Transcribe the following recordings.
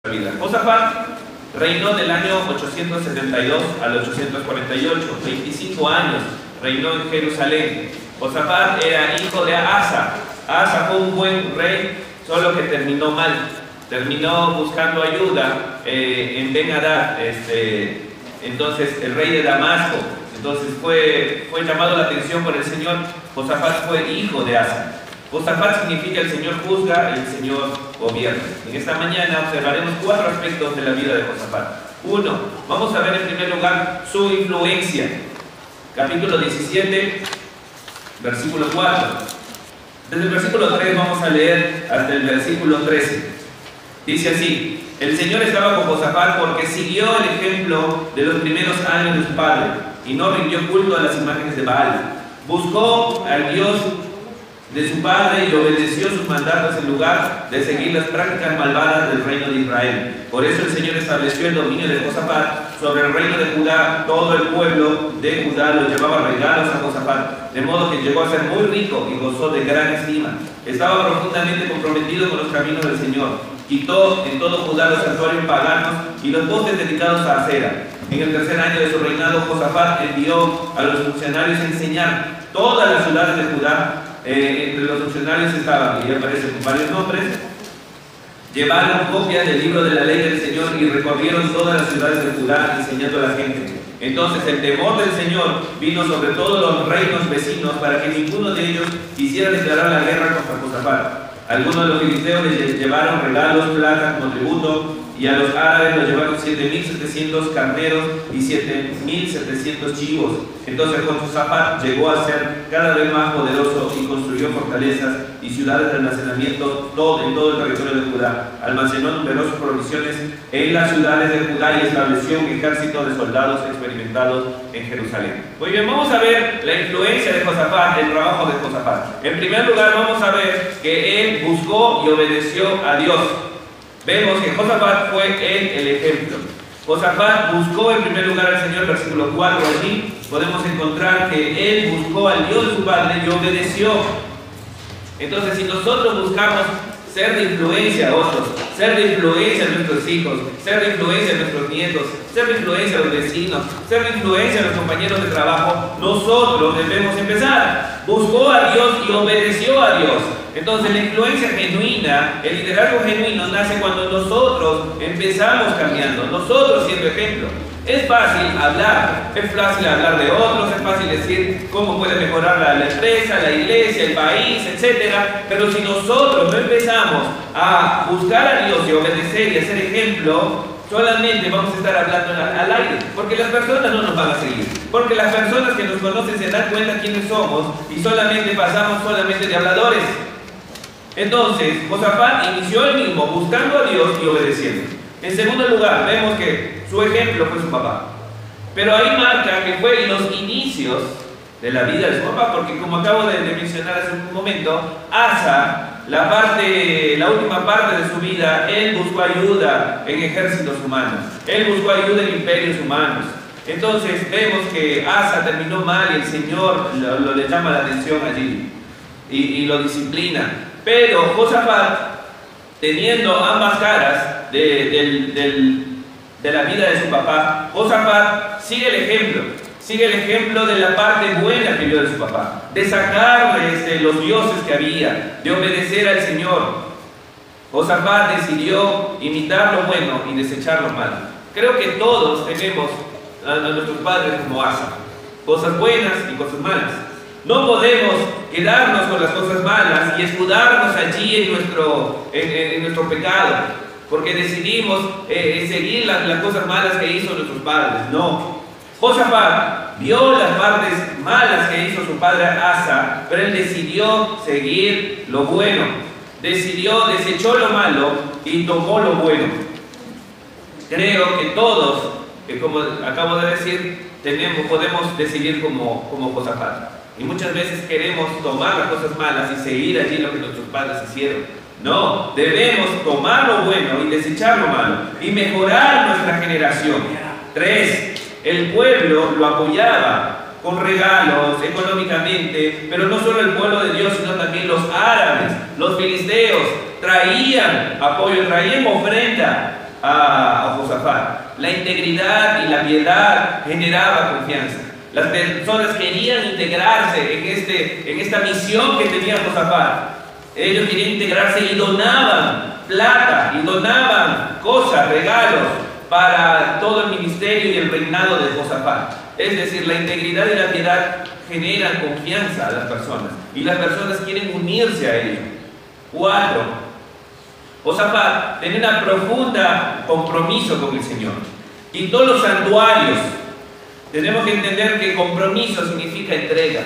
vida. Josafat reinó del año 872 al 848, 25 años reinó en Jerusalén. Josafat era hijo de Asa. Asa fue un buen rey, solo que terminó mal. Terminó buscando ayuda en Ben-Hadad, entonces el rey de Damasco. Entonces fue llamado la atención por el Señor. Josafat fue hijo de Asa. Josafat significa el Señor juzga, el Señor gobierna. En esta mañana observaremos 4 aspectos de la vida de Josafat. 1. Vamos a ver en primer lugar su influencia. Capítulo 17, versículo 4. Desde el versículo 3 vamos a leer hasta el versículo 13. Dice así: el Señor estaba con Josafat porque siguió el ejemplo de los primeros años de su padre y no rindió culto a las imágenes de Baal. Buscó al Dios de su padre y obedeció sus mandatos en lugar de seguir las prácticas malvadas del reino de Israel. Por eso el Señor estableció el dominio de Josafat sobre el reino de Judá. Todo el pueblo de Judá lo llevaba regalos a Josafat, de modo que llegó a ser muy rico y gozó de gran estima. Estaba profundamente comprometido con los caminos del Señor. Quitó en todo Judá los santuarios paganos y los bosques dedicados a Acera. En el tercer año de su reinado, Josafat envió a los funcionarios a enseñar todas las ciudades de Judá. Entre los funcionarios estaban, y aparecen con varios nombres, llevaron copias del libro de la ley del Señor y recorrieron todas las ciudades de Judá enseñando a la gente. Entonces el temor del Señor vino sobre todos los reinos vecinos para que ninguno de ellos quisiera declarar la guerra contra Josafat. Algunos de los filisteos les llevaron regalos, plata como tributo, y a los árabes los llevaron 7.700 carneros y 7.700 chivos. Entonces Josafat llegó a ser cada vez más poderoso y construyó fortalezas y ciudades de almacenamiento en todo el territorio de Judá. Almacenó numerosas provisiones en las ciudades de Judá y estableció un ejército de soldados experimentados en Jerusalén. Muy bien, vamos a ver la influencia de Josafat, el trabajo de Josafat. En primer lugar, vamos a ver que él buscó y obedeció a Dios. Vemos que Josafat fue el ejemplo. Josafat buscó en primer lugar al Señor, versículo 4. Allí podemos encontrar que él buscó al Dios de su padre y obedeció. Entonces, si nosotros buscamos ser de influencia a otros, ser de influencia a nuestros hijos, ser de influencia a nuestros nietos, ser de influencia a los vecinos, ser de influencia a los compañeros de trabajo, nosotros debemos empezar. Buscó a Dios y obedeció a Dios. Entonces la influencia genuina, el liderazgo genuino nace cuando nosotros empezamos cambiando, nosotros siendo ejemplo. Es fácil hablar de otros, es fácil decir cómo puede mejorar la empresa, la iglesia, el país, etc. Pero si nosotros no empezamos a buscar a Dios y obedecer y a ser ejemplo, solamente vamos a estar hablando al aire, porque las personas no nos van a seguir, porque las personas que nos conocen se dan cuenta quiénes somos y solamente pasamos de habladores. Entonces, Josafat inició él mismo buscando a Dios y obedeciendo. En segundo lugar, vemos que su ejemplo fue su papá. Pero ahí marca que fue en los inicios de la vida de su papá, porque como acabo de mencionar hace un momento, Asa, la última parte de su vida, él buscó ayuda en ejércitos humanos. Él buscó ayuda en imperios humanos. Entonces vemos que Asa terminó mal y el Señor le llama la atención allí y lo disciplina. Pero Josafat, teniendo ambas caras de la vida de su papá, Josafat sigue el ejemplo de la parte buena que vio de su papá, de sacar los dioses que había, de obedecer al Señor. Josafat decidió imitar lo bueno y desechar lo malo. Creo que todos tenemos a nuestros padres como Asa, cosas buenas y cosas malas. No podemos quedarnos con las cosas malas y escudarnos allí en nuestro pecado, porque decidimos seguir las cosas malas que hizo nuestros padres. No. Josafat vio las partes malas que hizo su padre Asa, pero él decidió seguir lo bueno. Desechó lo malo y tomó lo bueno. Creo que todos, como acabo de decir, podemos decidir como Josafat. Y muchas veces queremos tomar las cosas malas y seguir allí lo que nuestros padres hicieron. No, debemos tomar lo bueno y desechar lo malo y mejorar nuestra generación. 3. El pueblo lo apoyaba con regalos, económicamente, pero no solo el pueblo de Dios, sino también los árabes, los filisteos, traían apoyo, traían ofrenda. a Josafat. La integridad y la piedad generaba confianza. Las personas querían integrarse en esta misión que tenía Josafat. Ellos querían integrarse y donaban plata, y donaban cosas, regalos para todo el ministerio y el reinado de Josafat. Es decir, la integridad y la piedad generan confianza a las personas, y las personas quieren unirse a ello. 4. Josafat tenía un profundo compromiso con el Señor. Quitó los santuarios. Tenemos que entender que compromiso significa entrega.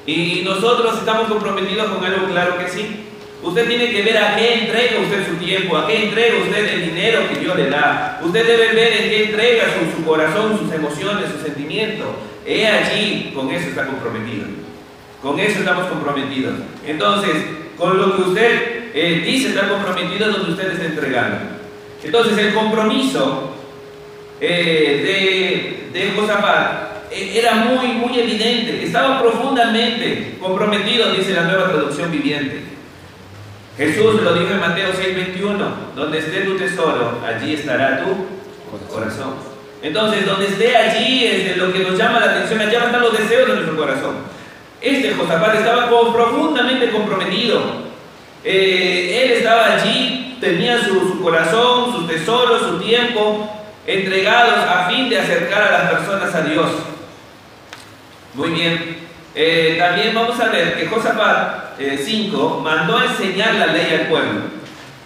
Y nosotros estamos comprometidos con algo, claro que sí. Usted tiene que ver a qué entrega usted su tiempo, a qué entrega usted el dinero que Dios le da. Usted debe ver en qué entrega su corazón, sus emociones, sus sentimientos. He allí, con eso está comprometido. Con eso estamos comprometidos. Entonces, con lo que usted dice estar comprometido es donde usted está entregando. Entonces, el compromiso de Josafat era muy evidente. Estaba profundamente comprometido, dice la Nueva Traducción Viviente. Jesús lo dijo en Mateo 6:21, donde esté tu tesoro, allí estará tu corazón. Entonces, donde esté allí es lo que nos llama la atención, allá están los deseos de nuestro corazón. Josafat estaba profundamente comprometido. Él estaba allí, tenía su corazón, sus tesoros, su tiempo entregados a fin de acercar a las personas a Dios. Muy bien. También vamos a ver que Josafat 5 mandó a enseñar la ley al pueblo.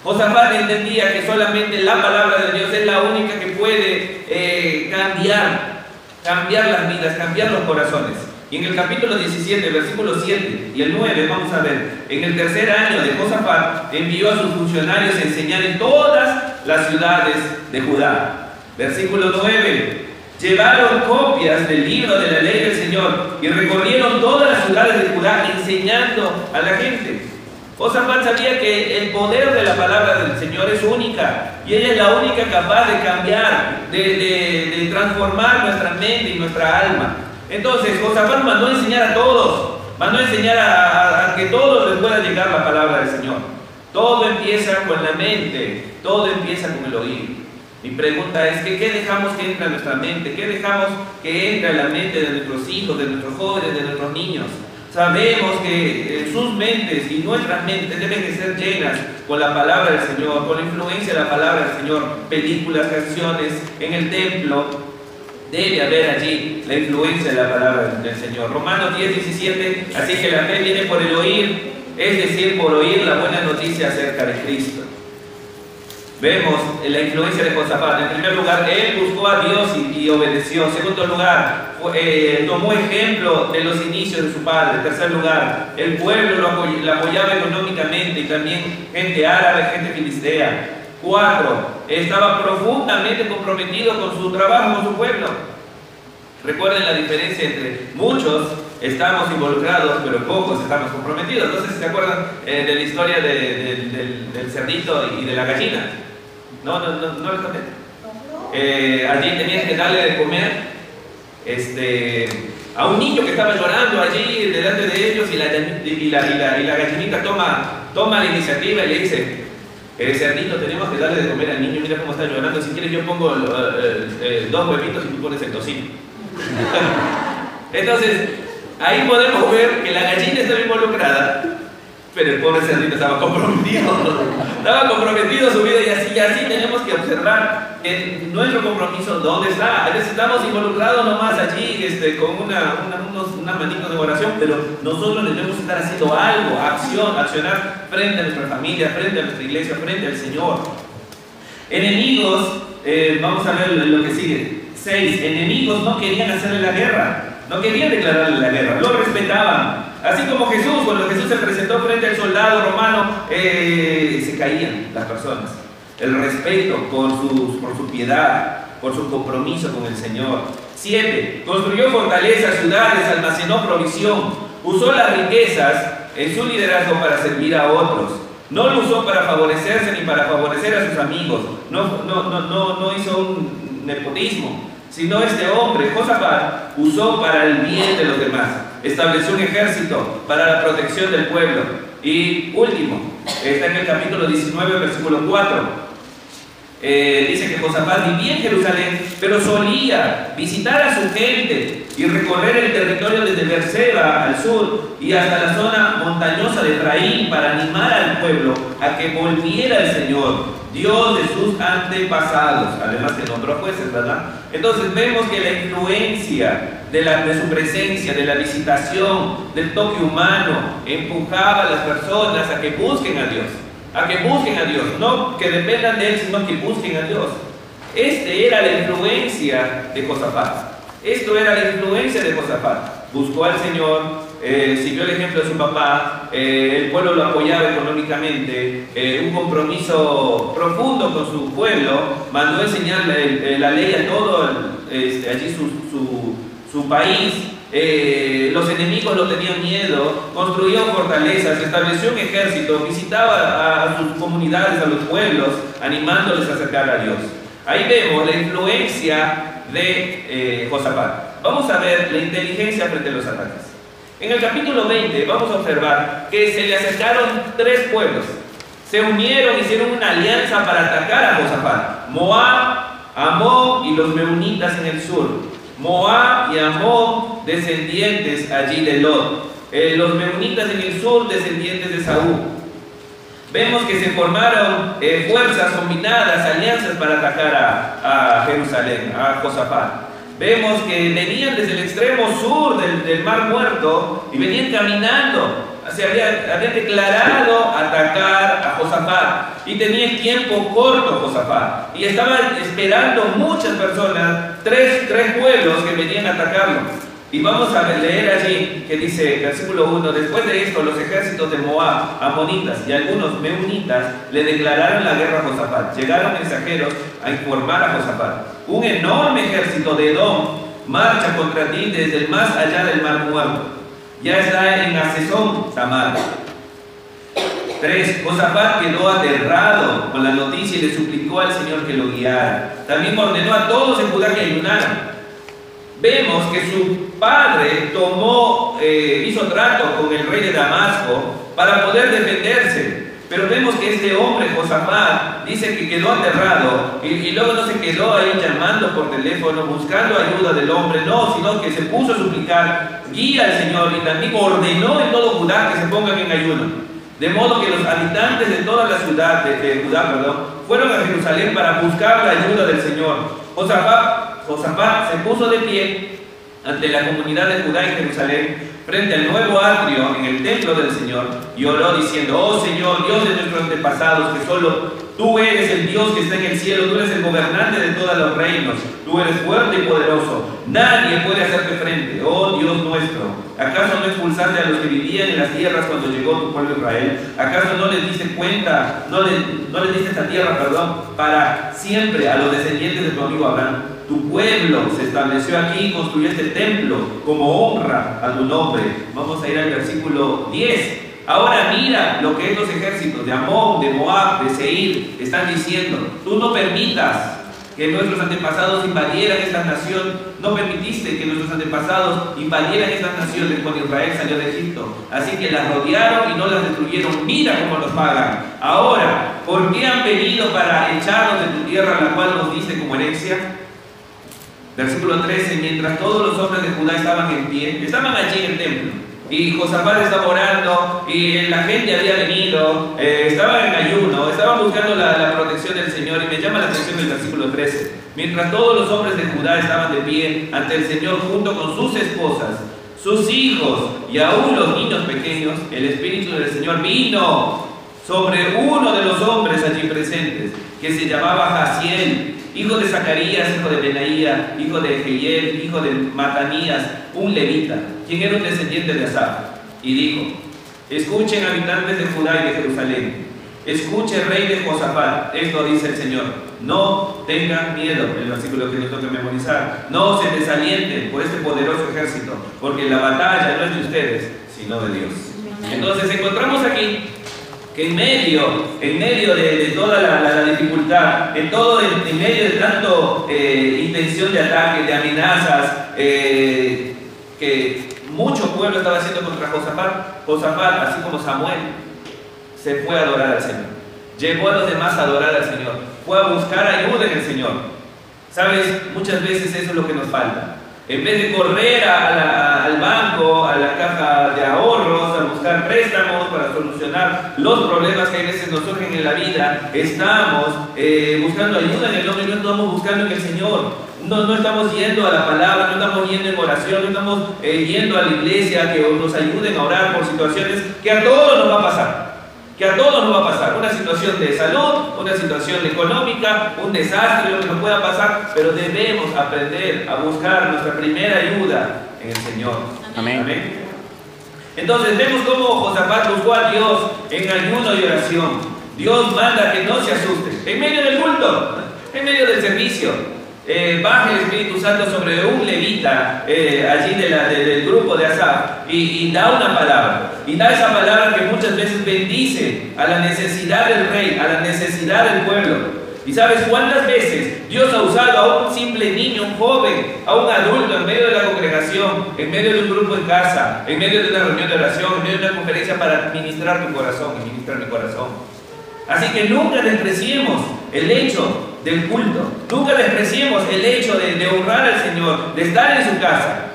Josafat entendía que solamente la palabra de Dios es la única que puede cambiar las vidas, cambiar los corazones. Y en el capítulo 17, versículos 7 y el 9 vamos a ver, en el tercer año de Josafat envió a sus funcionarios a enseñar en todas las ciudades de Judá. Versículo 9. Llevaron copias del libro de la ley del Señor y recorrieron todas las ciudades de Judá enseñando a la gente. Josafat sabía que el poder de la palabra del Señor es única, y ella es la única capaz de cambiar, de transformar nuestra mente y nuestra alma. Entonces Josafat mandó a enseñar a todos, mandó a enseñar a que todos les pueda llegar la palabra del Señor. Todo empieza con la mente, todo empieza con el oír. Mi pregunta es que ¿qué dejamos que entre a nuestra mente? ¿Qué dejamos que entre a la mente de nuestros hijos, de nuestros jóvenes, de nuestros niños? Sabemos que sus mentes y nuestras mentes deben de ser llenas con la palabra del Señor, con la influencia de la palabra del Señor. Películas, canciones, en el templo debe haber allí la influencia de la palabra del Señor. Romanos 10:17, así que la fe viene por el oír, es decir, por oír la buena noticia acerca de Cristo. Vemos la influencia de Josafat. En primer lugar, él buscó a Dios y obedeció. En segundo lugar, tomó ejemplo de los inicios de su padre. En tercer lugar, el pueblo lo apoyaba económicamente, y también gente árabe, gente filistea. 4, estaba profundamente comprometido con su trabajo, con su pueblo. Recuerden la diferencia entre muchos estamos involucrados, pero pocos estamos comprometidos. No sé si se acuerdan de la historia del cerdito y de la gallina. No les conté. Allí tenían que darle de comer a un niño que estaba llorando allí delante de ellos, y la gallinita toma la iniciativa y le dice: cerdito, tenemos que darle de comer al niño, mira cómo está llorando, si quieres yo pongo 2 huevitos y tú pones el tocino. Entonces, ahí podemos ver que la gallina estaba involucrada, pero el pobre cerdito estaba comprometido. Estaba comprometido su vida, y así tenemos que observar nuestro compromiso dónde está. A veces estamos involucrados nomás allí con unas manitos de oración, pero nosotros debemos estar haciendo algo, accionar frente a nuestra familia, frente a nuestra iglesia, frente al Señor. Enemigos, vamos a ver lo que sigue. 6. Enemigos no querían hacerle la guerra, no querían declararle la guerra, lo respetaban. Así como Jesús, cuando Jesús se presentó frente al soldado romano, se caían las personas. El respeto por su piedad, por su compromiso con el Señor. 7. Construyó fortalezas, ciudades, almacenó provisión, usó las riquezas en su liderazgo para servir a otros. No lo usó para favorecerse ni para favorecer a sus amigos. No hizo un nepotismo, sino este hombre, Josafat, usó para el bien de los demás. Estableció un ejército para la protección del pueblo. Y último, está en el capítulo 19, versículo 4. Dice que Josafat vivía en Jerusalén, pero solía visitar a su gente y recorrer el territorio desde Beerseba al sur y hasta la zona montañosa de Efraín para animar al pueblo a que volviera al Señor, Dios de sus antepasados. Además que nombró jueces, ¿verdad? Entonces vemos que la influencia de su presencia, de la visitación, del toque humano, empujaba a las personas a que busquen a Dios. A que busquen a Dios, no que dependan de Él, sino que busquen a Dios. Era la influencia de Josafat. Esto era la influencia de Josafat. Buscó al Señor, siguió el ejemplo de su papá, el pueblo lo apoyaba económicamente, un compromiso profundo con su pueblo, mandó enseñar la ley a todo allí su país. Los enemigos lo tenían miedo, construyó fortalezas, estableció un ejército, visitaba a sus comunidades, a los pueblos, animándoles a acercar a Dios. Ahí vemos la influencia de Josafat. Vamos a ver la inteligencia frente a los ataques. En el capítulo 20 vamos a observar que se le acercaron 3 pueblos. Se unieron, hicieron una alianza para atacar a Josafat: Moab, Amón y los meunitas en el sur. Moab y Amón, descendientes allí de Lot. Los meunitas en el sur, descendientes de Saúl. Vemos que se formaron fuerzas combinadas, alianzas para atacar a Jerusalén, a Josafat. Vemos que venían desde el extremo sur del Mar Muerto y venían caminando. Se habían declarado atacar a Josafat y tenía tiempo corto Josafat y estaban esperando muchas personas, tres pueblos que venían a atacarlo. Y vamos a leer allí que dice, versículo 1: después de esto los ejércitos de Moab, amonitas y algunos meunitas le declararon la guerra a Josafat. Llegaron mensajeros a informar a Josafat: un enorme ejército de Edom marcha contra ti desde el más allá del Mar Muerto. Ya está en Hazezón Tamar. 3. Josafat quedó aterrado con la noticia y le suplicó al Señor que lo guiara. También ordenó a todos en Judá que ayunaran. Vemos que su padre hizo trato con el rey de Damasco para poder defenderse. Pero vemos que este hombre, Josafat, dice que quedó aterrado y luego no se quedó ahí llamando por teléfono, buscando ayuda del hombre, no, sino que se puso a suplicar, guía al Señor, y también ordenó en todo Judá que se pongan en ayuno. De modo que los habitantes de toda la ciudad de Judá, fueron a Jerusalén para buscar la ayuda del Señor. Josafat se puso de pie ante la comunidad de Judá y Jerusalén, frente al nuevo atrio en el templo del Señor, y oró diciendo: oh Señor, Dios de nuestros antepasados, que solo tú eres el Dios que está en el cielo, tú eres el gobernante de todos los reinos, tú eres fuerte y poderoso, nadie puede hacerte frente, oh Dios nuestro. ¿Acaso no expulsaste a los que vivían en las tierras cuando llegó tu pueblo Israel? ¿Acaso no les diste cuenta, no les diste esta tierra, para siempre a los descendientes de tu amigo Abraham? Tu pueblo se estableció aquí y construyó este templo como honra a tu nombre. Vamos a ir al versículo 10. Ahora mira lo que estos ejércitos de Amón, de Moab, de Seir están diciendo. Tú no permitas que nuestros antepasados invadieran esta nación. No permitiste que nuestros antepasados invadieran estas naciones cuando Israel salió de Egipto. Así que las rodearon y no las destruyeron. Mira cómo nos pagan. Ahora, ¿por qué han venido para echarnos de tu tierra, la cual nos diste como herencia? Versículo 13: mientras todos los hombres de Judá estaban en pie, estaban allí en el templo, y Josafat estaba orando, y la gente había venido, estaban en ayuno, estaban buscando la protección del Señor. Y me llama la atención el versículo 13: mientras todos los hombres de Judá estaban de pie ante el Señor junto con sus esposas, sus hijos y aún los niños pequeños, el Espíritu del Señor vino sobre uno de los hombres allí presentes, que se llamaba Jaziel, hijo de Zacarías, hijo de Benaía, hijo de Jehiel, hijo de Matanías, un levita, quien era un descendiente de Asaf. Y dijo: escuchen, habitantes de Judá y de Jerusalén, escuche, rey de Josafat, esto dice el Señor: no tengan miedo, el versículo que nos toca memorizar, no se desalienten por este poderoso ejército, porque la batalla no es de ustedes, sino de Dios. Entonces encontramos aquí que en medio de toda la dificultad, en medio de tanto intención de ataque, de amenazas, que mucho pueblo estaba haciendo contra Josafat, así como Samuel, se fue a adorar al Señor. Llevó a los demás a adorar al Señor. pueda buscar ayuda en el Señor. ¿Sabes? Muchas veces eso es lo que nos falta. En vez de correr al banco, a la caja de ahorros, a buscar préstamos para solucionar los problemas que a veces nos surgen en la vida, estamos buscando ayuda en el nombre, no estamos buscando en el Señor. No estamos yendo a la palabra, no estamos yendo en oración, no estamos yendo a la iglesia que nos ayuden a orar por situaciones que a todos nos va a pasar. Que a todos nos va a pasar, una situación de salud, una situación económica, un desastre, lo que nos pueda pasar, pero debemos aprender a buscar nuestra primera ayuda en el Señor. Amén. Amén. Entonces vemos cómo Josafat buscó a Dios en ayuno y oración. Dios manda que no se asuste, en medio del culto, en medio del servicio. Baja el Espíritu Santo sobre un levita allí del grupo de Asaf y da una palabra. Y da esa palabra que muchas veces bendice a la necesidad del rey, a la necesidad del pueblo. ¿Y sabes cuántas veces Dios ha usado a un simple niño, un joven, a un adulto en medio de la congregación, en medio de un grupo en casa, en medio de una reunión de oración, en medio de una conferencia para ministrar tu corazón y ministrar mi corazón? Así que nunca despreciemos el hecho del culto, nunca despreciemos el hecho de honrar al Señor, de estar en su casa.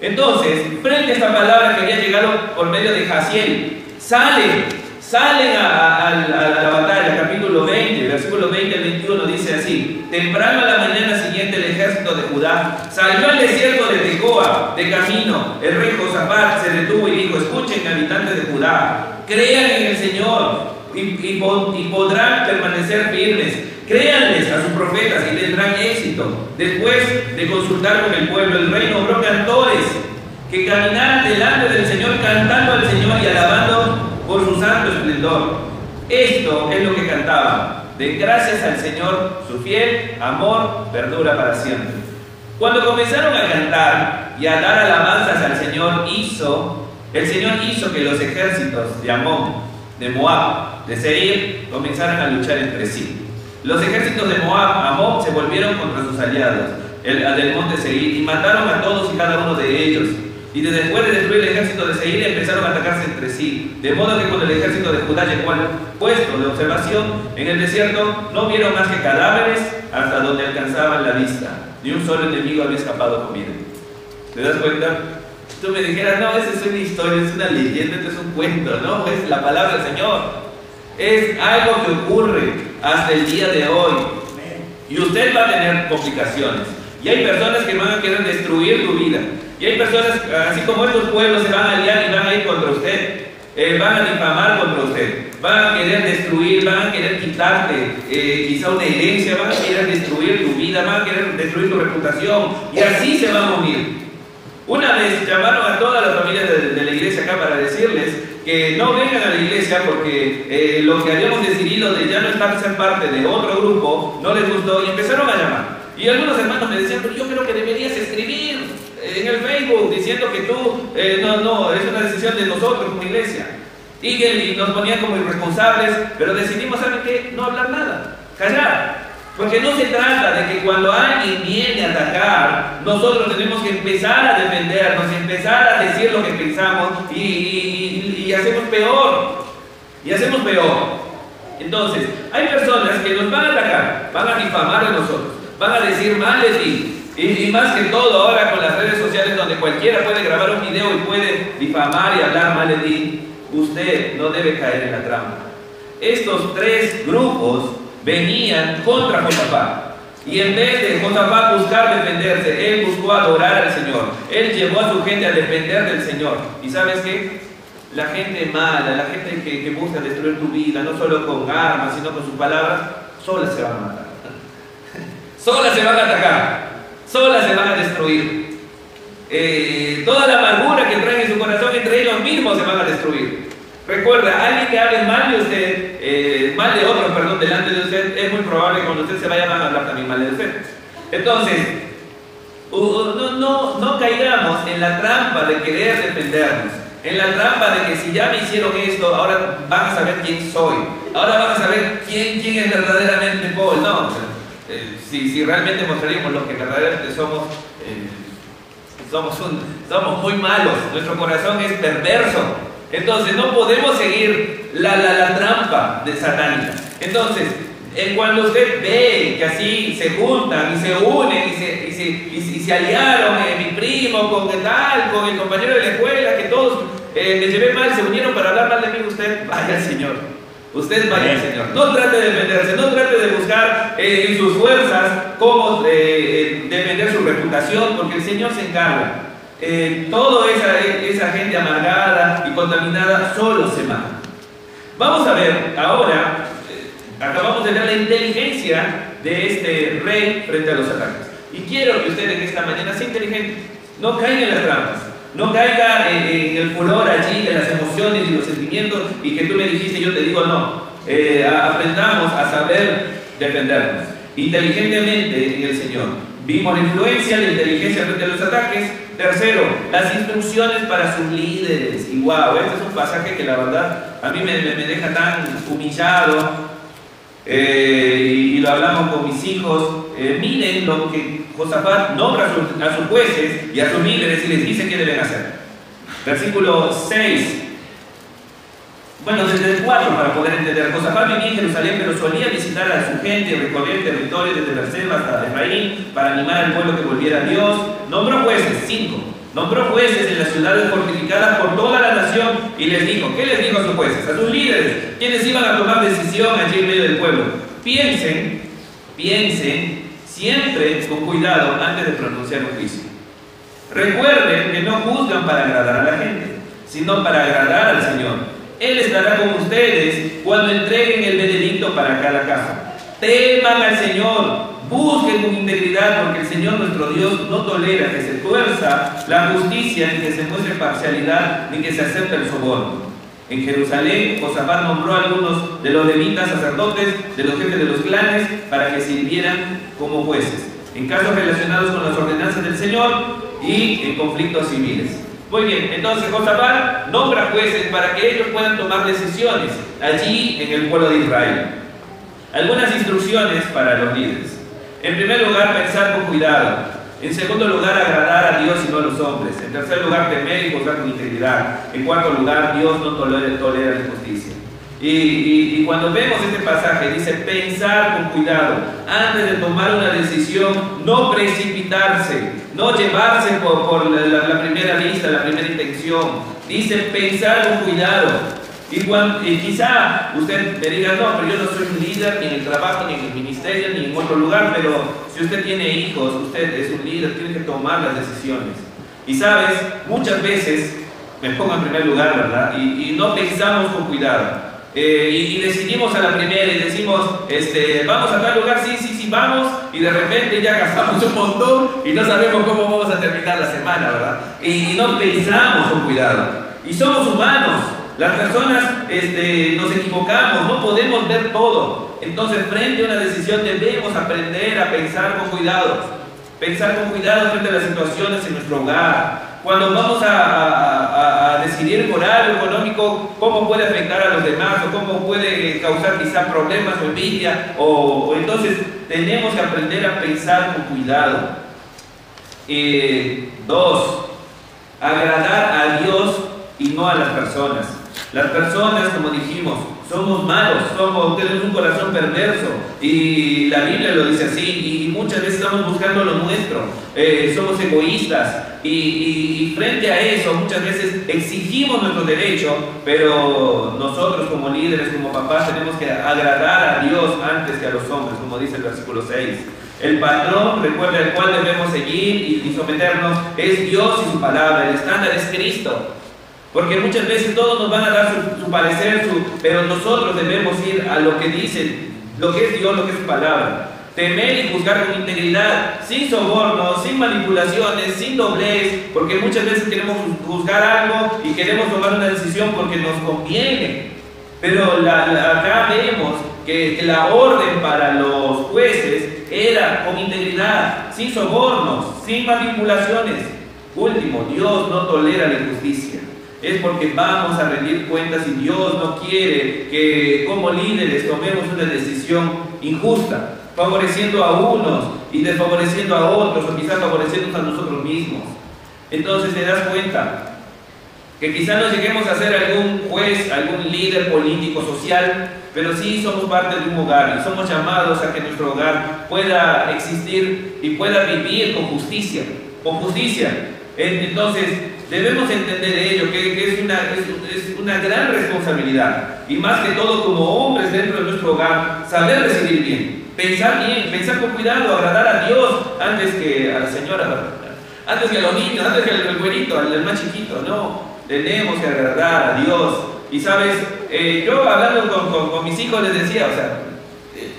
Entonces, frente a esta palabra que había llegado por medio de Jaziel, salen a la batalla. Capítulo 20, versículo 20 al 21 dice así: temprano a la mañana siguiente el ejército de Judá salió al desierto de Tecoa de camino. El rey Josafat se detuvo y dijo: escuchen, habitantes de Judá, crean en el Señor y podrán permanecer firmes. Créanles a sus profetas y tendrán éxito. Después de consultar con el pueblo, el rey nombró cantores que caminaran delante del Señor, cantando al Señor y alabando por su santo esplendor. Esto es lo que cantaban: den gracias al Señor, su fiel amor perdura para siempre. Cuando comenzaron a cantar y a dar alabanzas al Señor, el Señor hizo que los ejércitos de Amón, de Moab, de Seir comenzaran a luchar entre sí. Los ejércitos de Moab, Amón, se volvieron contra sus aliados, del monte Seir, y mataron a todos y cada uno de ellos. Y después de destruir el ejército de Seir, empezaron a atacarse entre sí. De modo que cuando el ejército de Judá llegó al puesto de observación en el desierto, no vieron más que cadáveres hasta donde alcanzaban la vista. Ni un solo enemigo había escapado con vida. ¿Te das cuenta? Tú me dijeras: no, esa es una historia, es una leyenda, esto es un cuento. No, es la palabra del Señor. Es algo que ocurre hasta el día de hoy. Y usted va a tener complicaciones. Y hay personas que van a querer destruir tu vida. Y hay personas, así como estos pueblos, se van a aliar y van a ir contra usted. Van a difamar contra usted. Van a querer destruir, van a querer quitarte quizá una herencia, van a querer destruir tu vida, van a querer destruir tu reputación. Y así se van a unir. Una vez llamaron a todas las familias de la iglesia acá para decirles que no vengan a la iglesia porque lo que habíamos decidido de ya no ser parte de otro grupo no les gustó, y empezaron a llamar. Y algunos hermanos me decían: pero yo creo que deberías escribir en el Facebook diciendo que tú, no, es una decisión de nosotros como iglesia. Y nos ponían como irresponsables, pero decidimos, ¿saben qué? No hablar nada, callar. Porque no se trata de que cuando alguien viene a atacar, nosotros tenemos que empezar a defendernos, empezar a decir lo que pensamos y hacemos peor. Y hacemos peor. Entonces, hay personas que nos van a atacar, van a difamar a nosotros, van a decir mal de ti. Y más que todo ahora con las redes sociales, donde cualquiera puede grabar un video y puede difamar y hablar mal de ti, usted no debe caer en la trampa. Estos tres grupos venían contra Josafat. Y en vez de Josafat buscar defenderse, él buscó adorar al Señor. Él llevó a su gente a depender del Señor. ¿Y sabes qué? La gente mala, la gente que busca destruir tu vida, no solo con armas, sino con sus palabras, solas se van a matar. Solas se van a atacar. Solas se van a destruir. Toda la amargura que traen en su corazón, entre ellos mismos se van a destruir. Recuerda, alguien que hable mal de usted, mal de otros, perdón, delante de usted, es muy probable que cuando usted se vaya van a hablar también mal de usted. Entonces, no caigamos en la trampa de querer defendernos, en la trampa de que si ya me hicieron esto, ahora van a saber quién soy, ahora van a saber quién es verdaderamente Paul. No, si realmente mostraríamos lo que verdaderamente somos, somos muy malos, nuestro corazón es perverso. Entonces no podemos seguir la trampa de satánica. Entonces Cuando usted ve que así se juntan y se unen y se aliaron, mi primo con el tal, con el compañero de la escuela, que todos les llevé mal, se unieron para hablar mal de mí, usted vaya al Señor. Usted vaya al Señor. No trate de defenderse, no trate de buscar en sus fuerzas cómo defender su reputación, porque el Señor se encarga. Toda esa gente amargada y contaminada solo se mata. Vamos a ver ahora, acabamos de ver la inteligencia de este rey frente a los ataques. Y quiero que usted en esta mañana sea inteligente, no caiga en las trampas, no caiga en el furor allí de las emociones y los sentimientos y que tú me dijiste y yo te digo no. Aprendamos a saber defendernos inteligentemente en el Señor. Vimos la influencia de la inteligencia frente a los ataques. Tercero, las instrucciones para sus líderes. Y wow, este es un pasaje que la verdad a mí me deja tan humillado. Y lo hablamos con mis hijos. Miren lo que Josafat nombra a sus jueces y a sus líderes y les dice qué deben hacer. Versículo 6. Bueno, desde el 4 para poder entender. Josafat vivía en Jerusalén, pero solía visitar a su gente y recorrer territorios desde Berseba hasta Efraín para animar al pueblo que volviera a Dios. Nombró jueces, 5. Nombró jueces en las ciudades fortificadas por toda la nación y les dijo, ¿qué les dijo a sus jueces? A sus líderes, quienes iban a tomar decisión allí en medio del pueblo. Piensen siempre con cuidado antes de pronunciar un juicio. Recuerden que no juzgan para agradar a la gente, sino para agradar al Señor. Él estará con ustedes cuando entreguen el veredicto para cada caso. Teman al Señor, busquen con integridad, porque el Señor nuestro Dios no tolera que se tuerza la justicia, ni que se muestre parcialidad, ni que se acepte el soborno. En Jerusalén, Josafat nombró a algunos de los levitas sacerdotes, de los jefes de los clanes, para que sirvieran como jueces, en casos relacionados con las ordenanzas del Señor y en conflictos civiles. Muy bien, entonces Josafat nombra jueces para que ellos puedan tomar decisiones allí en el pueblo de Israel. Algunas instrucciones para los líderes. En primer lugar, pensar con cuidado. En segundo lugar, agradar a Dios y no a los hombres. En tercer lugar, temer y juzgar con integridad. En cuarto lugar, Dios no tolera la injusticia. Y cuando vemos este pasaje, dice pensar con cuidado. Antes de tomar una decisión, no precipitarse, no llevarse por la primera vista, la primera intención. Dice pensar con cuidado. Y quizá usted me diga, no, pero yo no soy un líder ni en el trabajo, ni en el ministerio, ni en otro lugar, pero si usted tiene hijos, usted es un líder, tiene que tomar las decisiones. Y sabes, muchas veces, me pongo en primer lugar, ¿verdad? Y no pensamos con cuidado. Y decidimos a la primera y decimos, vamos a tal lugar, sí, vamos, y de repente ya gastamos un montón y no sabemos cómo vamos a terminar la semana, ¿verdad? Y no pensamos con cuidado. Y somos humanos. Las personas nos equivocamos, no podemos ver todo. Entonces, frente a una decisión debemos aprender a pensar con cuidado. Pensar con cuidado frente a las situaciones en nuestro hogar. Cuando vamos a decidir por algo económico, cómo puede afectar a los demás o cómo puede causar quizá problemas o envidia. Entonces, tenemos que aprender a pensar con cuidado. 2. Agradar a Dios y no a las personas. Las personas, como dijimos, somos malos, tenemos un corazón perverso y la Biblia lo dice así y muchas veces estamos buscando lo nuestro, somos egoístas y frente a eso muchas veces exigimos nuestro derecho, pero nosotros como líderes, como papás tenemos que agradar a Dios antes que a los hombres, como dice el versículo 6. El patrón, recuerda, el cual debemos seguir y someternos es Dios y su palabra, el estándar es Cristo. Porque muchas veces todos nos van a dar su parecer, pero nosotros debemos ir a lo que dice, lo que es Dios, lo que es su palabra. Temer y juzgar con integridad, sin sobornos, sin manipulaciones, sin doblez, porque muchas veces queremos juzgar algo y queremos tomar una decisión porque nos conviene. Pero acá vemos que la orden para los jueces era con integridad, sin sobornos, sin manipulaciones. Último, Dios no tolera la injusticia. Es porque vamos a rendir cuentas y Dios no quiere que como líderes tomemos una decisión injusta, favoreciendo a unos y desfavoreciendo a otros, o quizás favoreciendo a nosotros mismos. Entonces te das cuenta que quizás no lleguemos a ser algún juez, algún líder político, social, pero sí somos parte de un hogar y somos llamados a que nuestro hogar pueda existir y pueda vivir con justicia, con justicia. Entonces, debemos entender ello, que es una gran responsabilidad, y más que todo como hombres dentro de nuestro hogar, saber decidir bien, pensar con cuidado, agradar a Dios antes que a la señora, antes que a los niños, antes que al güerito, al más chiquito. No, tenemos que agradar a Dios. Y sabes, yo hablando con mis hijos les decía, o sea,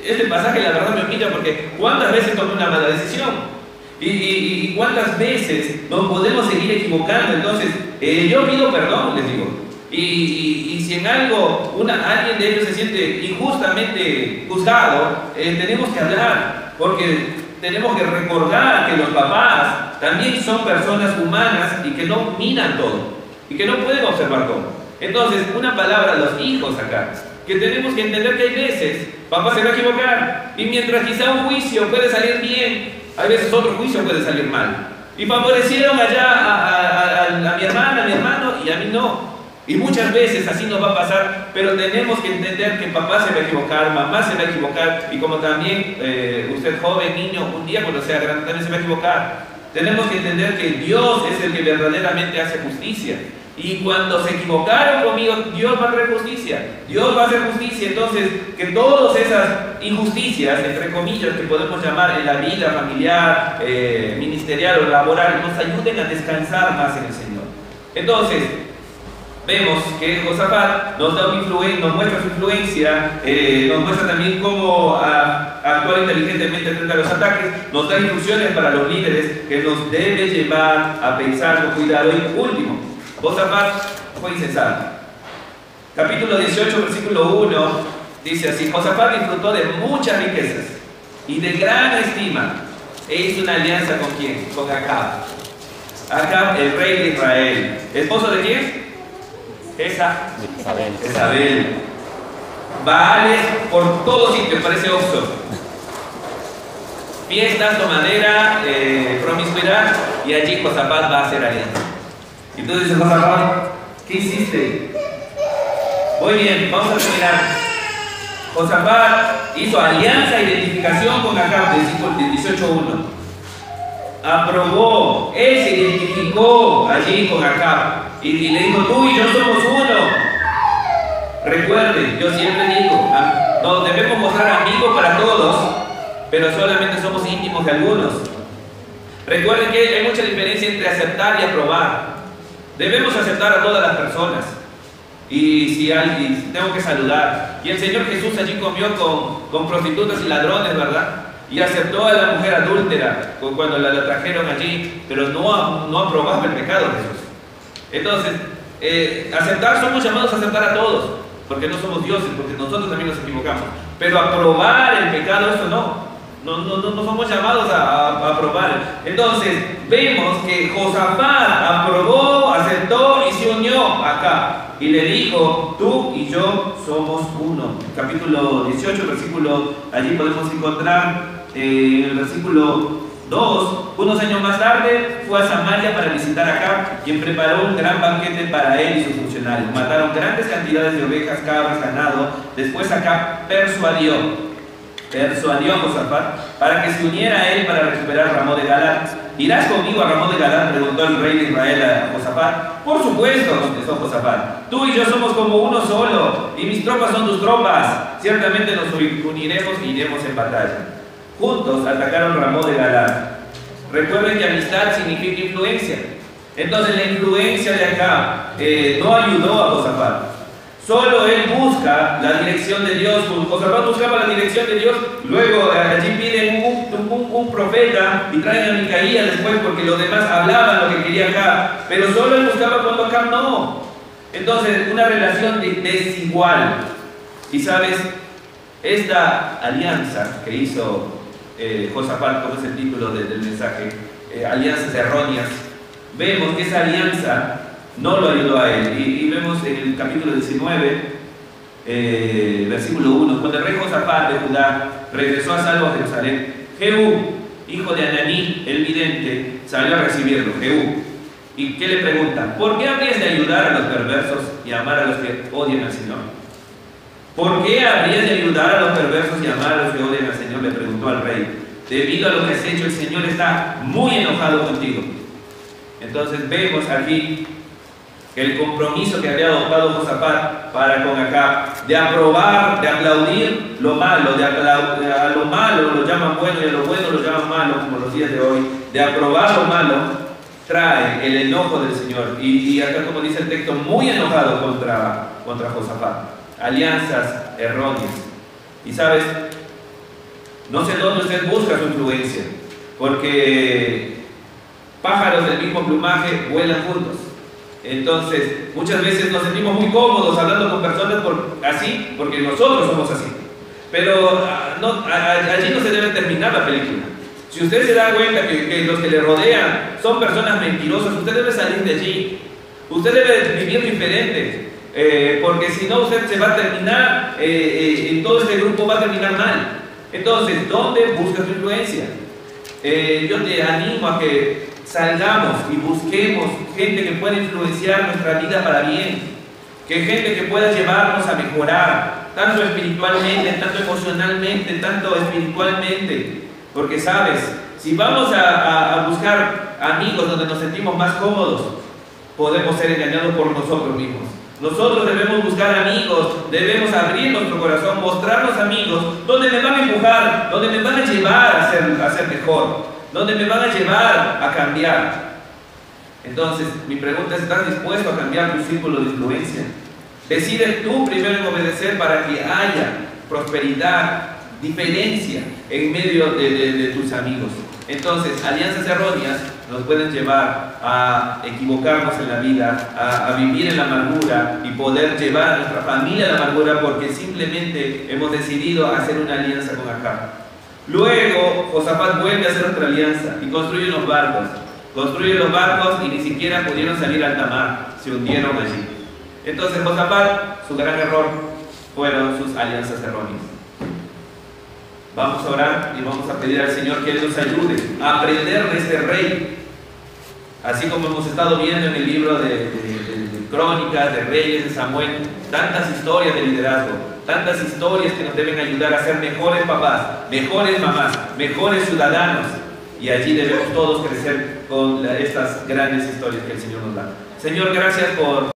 este pasaje la verdad me humilla, porque cuántas veces tomé una mala decisión y cuántas veces nos podemos seguir equivocando. Entonces yo pido perdón, les digo, y si en algo alguien de ellos se siente injustamente juzgado, tenemos que hablar, porque tenemos que recordar que los papás también son personas humanas y que no miran todo y que no pueden observar todo. Entonces, una palabra a los hijos acá, que tenemos que entender que hay veces papá se va a equivocar, y mientras quizá un juicio puede salir bien, hay veces otro juicio puede salir mal, y favorecieron allá a mi hermana, a mi hermano, y a mí no. Y muchas veces así nos va a pasar, pero tenemos que entender que papá se va a equivocar, mamá se va a equivocar, y como también usted joven, niño, un día cuando sea grande también se va a equivocar. Tenemos que entender que Dios es el que verdaderamente hace justicia. Y cuando se equivocaron conmigo, Dios va a hacer justicia. Dios va a hacer justicia. Entonces, que todas esas injusticias, entre comillas, que podemos llamar en la vida familiar, ministerial o laboral, nos ayuden a descansar más en el Señor. Entonces, vemos que Josafat nos muestra su influencia, nos muestra también cómo actuar inteligentemente frente a los ataques, nos da instrucciones para los líderes que nos debe llevar a pensar con cuidado. Y último, Josafat fue insensato. Capítulo 18, versículo 1, dice así: Josafat disfrutó de muchas riquezas y de gran estima, e hizo una alianza ¿con quién? Con Acab. Acab, el rey de Israel. ¿Esposo de quién? Jezabel. Baales por todos sitios, parece Oxford. Fiestas, tomadera, promiscuidad, y allí Josafat va a hacer alianza. Entonces dice Josafat: ¿qué hiciste? Muy bien, vamos a terminar. Josafat hizo alianza e identificación con Acab, del 18:1. Aprobó, él se identificó allí con Acab y le dijo: tú y yo somos uno. Recuerden, yo siempre digo, nos debemos mostrar amigos para todos, pero solamente somos íntimos de algunos. Recuerden que hay mucha diferencia entre aceptar y aprobar. Debemos aceptar a todas las personas. Y si alguien, tengo que saludar. Y el Señor Jesús allí comió con prostitutas y ladrones, ¿verdad? Y aceptó a la mujer adúltera cuando la trajeron allí, pero no aprobaba el pecado de Jesús. Entonces, somos llamados a aceptar a todos, porque no somos dioses, porque nosotros también nos equivocamos. Pero aprobar el pecado, eso no somos llamados a aprobar. Entonces, vemos que Josafat aprobó, aceptó y se unió acá. Y le dijo: tú y yo somos uno. Capítulo 18, versículo, allí podemos encontrar el versículo 2. Unos años más tarde fue a Samaria para visitar a Acab, quien preparó un gran banquete para él y sus funcionarios. Mataron grandes cantidades de ovejas, cabras, ganado. Después Acab persuadió a Josafat para que se uniera a él para recuperar Ramón de Galat. ¿Irás conmigo a Ramón de Galat?, preguntó el rey de Israel a Josafat. Por supuesto, contestó Josafat. Tú y yo somos como uno solo, y mis tropas son tus tropas. Ciertamente nos uniremos y iremos en batalla. Juntos atacaron Ramón de Galat. Recuerden que amistad significa influencia. Entonces la influencia de acá no ayudó a Josafat. Solo él busca la dirección de Dios. Josafat buscaba la dirección de Dios. Luego allí piden un profeta y traen a Micaías después, porque los demás hablaban lo que quería acá. Pero solo él buscaba cuando acá no. Entonces, una relación desigual. Y sabes, esta alianza que hizo Josafat, como es el título del mensaje, alianzas erróneas, vemos que esa alianza no lo ayudó a él. Y vemos en el capítulo 19, versículo 1, cuando el rey Josafat de Judá regresó a salvo a Jerusalén, Jehú, hijo de Ananí, el vidente, salió a recibirlo. Jehú. ¿Y qué le pregunta? ¿Por qué habrías de ayudar a los perversos y amar a los que odian al Señor? ¿Por qué habrías de ayudar a los perversos y amar a los que odian al Señor?, le preguntó al rey. Debido a lo que has hecho, el Señor está muy enojado contigo. Entonces vemos aquí el compromiso que había adoptado Josafat para con Acab, de aprobar, de aplaudir lo malo, a lo malo lo llaman bueno y a lo bueno lo llaman malo, como los días de hoy, de aprobar lo malo, trae el enojo del Señor. Y acá, como dice el texto, muy enojado contra Josafat. Alianzas erróneas. Y sabes, no sé dónde usted busca su influencia, porque pájaros del mismo plumaje vuelan juntos. Entonces, muchas veces nos sentimos muy cómodos hablando con personas así, porque nosotros somos así. Pero allí no se debe terminar la película. Si usted se da cuenta que los que le rodean son personas mentirosas, usted debe salir de allí. Usted debe vivir diferente, porque si no, usted se va a terminar, en todo este grupo va a terminar mal. Entonces, ¿dónde busca su influencia? Yo te animo a que salgamos y busquemos gente que pueda influenciar nuestra vida para bien, que gente que pueda llevarnos a mejorar, tanto espiritualmente, tanto emocionalmente, tanto espiritualmente. Porque sabes, si vamos a buscar amigos donde nos sentimos más cómodos, podemos ser engañados por nosotros mismos. Nosotros debemos buscar amigos, debemos abrir nuestro corazón, mostrarnos amigos donde me van a empujar, donde me van a llevar a ser mejor, donde me van a llevar a cambiar. Entonces, mi pregunta es: ¿estás dispuesto a cambiar tu círculo de influencia? Decide tú primero en obedecer para que haya prosperidad, diferencia en medio de tus amigos. Entonces, alianzas erróneas nos pueden llevar a equivocarnos en la vida, a vivir en la amargura y poder llevar a nuestra familia a la amargura porque simplemente hemos decidido hacer una alianza con Acab. Luego, Josafat vuelve a hacer otra alianza y construye unos barcos. Construye los barcos y ni siquiera pudieron salir a alta mar, se hundieron allí. Entonces, Josafat, su gran error fueron sus alianzas erróneas. Vamos a orar y vamos a pedir al Señor que Él nos ayude a aprender de este rey. Así como hemos estado viendo en el libro de Crónicas, de Reyes, de Samuel, tantas historias de liderazgo, tantas historias que nos deben ayudar a ser mejores papás, mejores mamás, mejores ciudadanos. Y allí debemos todos crecer con estas grandes historias que el Señor nos da. Señor, gracias por